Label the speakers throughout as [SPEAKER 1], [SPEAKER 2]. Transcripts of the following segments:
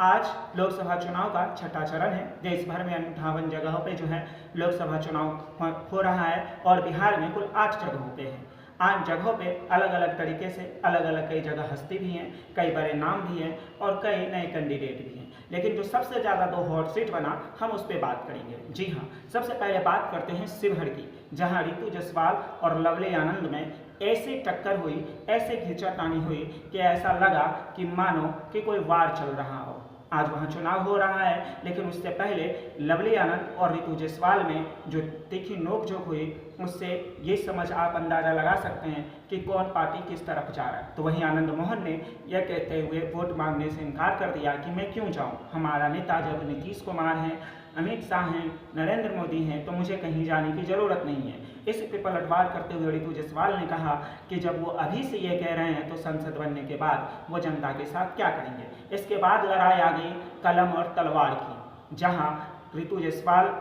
[SPEAKER 1] आज लोकसभा चुनाव का छठा चरण है। देश भर में 58 जगहों पे जो है लोकसभा चुनाव हो रहा है और बिहार में कुल 8 जगहों पे है। 8 जगहों पे अलग अलग तरीके से अलग अलग कई जगह हस्ती भी हैं, कई बड़े नाम भी हैं और कई नए कैंडिडेट भी हैं। लेकिन जो सबसे ज़्यादा 2 हॉट सीट बना, हम उस पर बात करेंगे। जी हाँ, सबसे पहले बात करते हैं शिवहर की, जहाँ रितु जायसवाल और लवली आनंद में ऐसी टक्कर हुई, ऐसे खींचातानी हुई कि ऐसा लगा कि मानो कि कोई वार चल रहा हो। आज वहाँ चुनाव हो रहा है, लेकिन उससे पहले लवली आनंद और रितु जायसवाल में जो तीखी नोकझोंक हुई, उससे ये समझ आप अंदाज़ा लगा सकते हैं कि कौन पार्टी किस तरफ जा रहा है। तो वहीं आनंद मोहन ने यह कहते हुए वोट मांगने से इनकार कर दिया कि मैं क्यों जाऊं, हमारा नेता जब नीतीश कुमार हैं, अमित शाह हैं, नरेंद्र मोदी हैं, तो मुझे कहीं जाने की ज़रूरत नहीं है। इस पे पलटवार करते हुए रितु जायसवाल ने कहा कि जब वो अभी से ये कह रहे हैं तो संसद बनने के बाद वो जनता के साथ क्या करेंगे। इसके बाद लड़ाई आ गई कलम और तलवार की, जहां रितु जायसवाल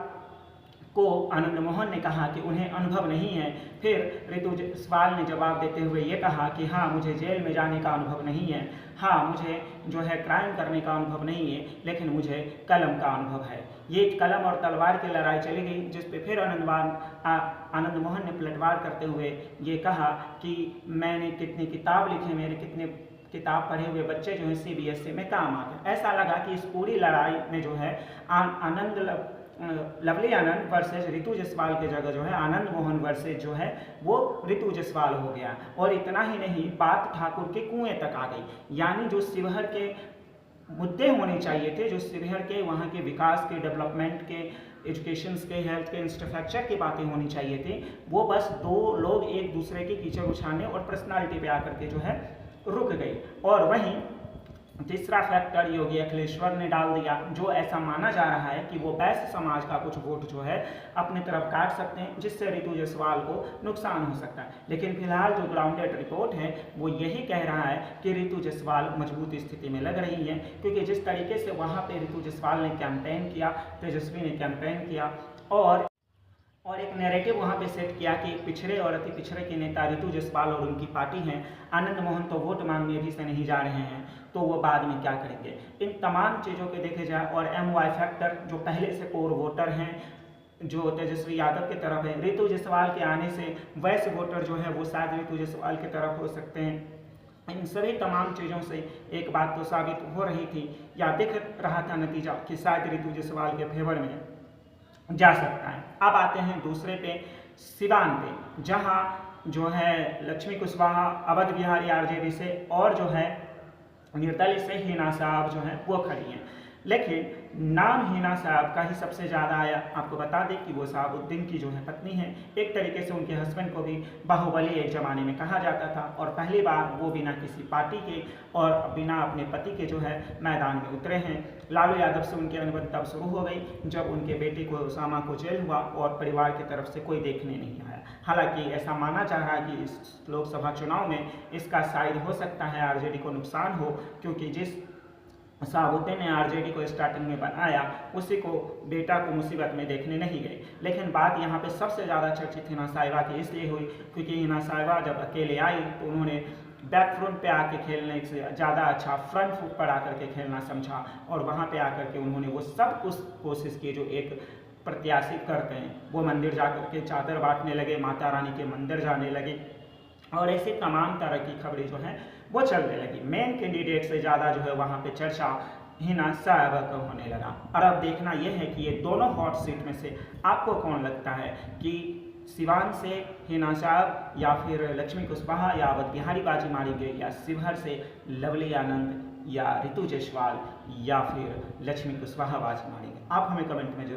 [SPEAKER 1] को आनंद मोहन ने कहा कि उन्हें अनुभव नहीं है। फिर रितु जायसवाल ने जवाब देते हुए ये कहा कि हाँ, मुझे जेल में जाने का अनुभव नहीं है, हाँ मुझे जो है क्राइम करने का अनुभव नहीं है, लेकिन मुझे कलम का अनुभव है। ये कलम और तलवार की लड़ाई चली गई, जिस पे फिर आनंद मोहन ने पलटवार करते हुए ये कहा कि मैंने कितनी किताब लिखी, मेरे कितने किताब पढ़े हुए बच्चे जो है CBSE में काम आते। ऐसा लगा कि इस पूरी लड़ाई में जो है लवली आनंद वर्सेस रितु जायसवाल की जगह जो है आनंद मोहन वर्सेस जो है वो रितु जायसवाल हो गया। और इतना ही नहीं, बात ठाकुर के कुएं तक आ गई। यानी जो शिवहर के मुद्दे होने चाहिए थे, जो शिवहर के वहाँ के विकास के, डेवलपमेंट के, एजुकेशन के, हेल्थ के, इंफ्रास्ट्रक्चर की बातें होनी चाहिए थी, वो बस 2 लोग एक दूसरे की कीचड़ उछालने और पर्सनालिटी पे आकर के जो है रुक गई। और वहीं तीसरा फैक्टर योगी अखिलेश्वर ने डाल दिया, जो ऐसा माना जा रहा है कि वो वैश्य समाज का कुछ वोट जो है अपनी तरफ काट सकते हैं, जिससे रितु जायसवाल को नुकसान हो सकता है। लेकिन फिलहाल जो ग्राउंडेड रिपोर्ट है वो यही कह रहा है कि रितु जायसवाल मजबूत स्थिति में लग रही है, क्योंकि जिस तरीके से वहाँ पे रितु जायसवाल ने कैंपेन किया, तेजस्वी ने कैंपेन किया और एक नैरेटिव वहाँ पे सेट किया कि पिछड़े और अति पिछड़े के नेता रितु जायसवाल और उनकी पार्टी हैं, आनंद मोहन तो वोट मांगने भी से नहीं जा रहे हैं, तो वो बाद में क्या करेंगे। इन तमाम चीज़ों के देखे जाए और MY फैक्टर जो पहले से कोर वोटर हैं जो तेजस्वी यादव की तरफ है, रितु जायसवाल के आने से वैसे वोटर जो है वो शायद रितु जायसवाल की तरफ हो सकते हैं। इन सभी तमाम चीज़ों से एक बात तो साबित हो रही थी या दिख रहा था नतीजा कि शायद रितु जायसवाल के फेवर में जा सकता है। अब आते हैं दूसरे पे, सिवान पे, जहां जो है लक्ष्मी कुशवाहा, अवध बिहारी RJD से और जो है निर्दलीय से हिना साहब जो हैं वो खड़ी हैं। लेकिन नाम हिना साहब का ही सबसे ज़्यादा आया। आपको बता दें कि वो साहबुद्दीन की जो है पत्नी है। एक तरीके से उनके हस्बैंड को भी बाहुबली एक ज़माने में कहा जाता था, और पहली बार वो बिना किसी पार्टी के और बिना अपने पति के जो है मैदान में उतरे हैं। लालू यादव से उनकी अनबन तब शुरू हो गई जब उनके बेटे को उसामा को जेल हुआ और परिवार की तरफ से कोई देखने नहीं आया। हालांकि ऐसा माना जा रहा है कि इस लोकसभा चुनाव में इसका शायद हो सकता है RJD को नुकसान हो, क्योंकि जिस साबुद्दीन ने RJD को स्टार्टिंग में बनाया, उसी को बेटा को मुसीबत में देखने नहीं गए। लेकिन बात यहाँ पे सबसे ज़्यादा चर्चित हिना साहिबा की इसलिए हुई क्योंकि हिना साहिबा जब अकेले आई तो उन्होंने बैक फ्रंट पे आके खेलने से ज़्यादा अच्छा फ्रंट फुट पर आकर के खेलना समझा, और वहाँ पे आकर के उन्होंने वो सब कुछ कोशिश की जो एक प्रत्याशी करते हैं। वो मंदिर जाकर के चादर बांटने लगे, माता रानी के मंदिर जाने लगे, और ऐसे तमाम तरह की खबरें जो हैं वो चलने लगी। मेन कैंडिडेट से ज़्यादा जो है वहाँ पे चर्चा हिना साहिबा का होने लगा। और अब देखना यह है कि ये दोनों हॉट सीट में से आपको कौन लगता है कि सिवान से हिना साहब या फिर लक्ष्मी कुशवाहा या अवध बिहारी बाजी मारेंगे, या शिवहर से लवली आनंद या रितु जायसवाल या फिर लक्ष्मी कुशवाहा बाजी मारेंगे। आप हमें कमेंट में जरूर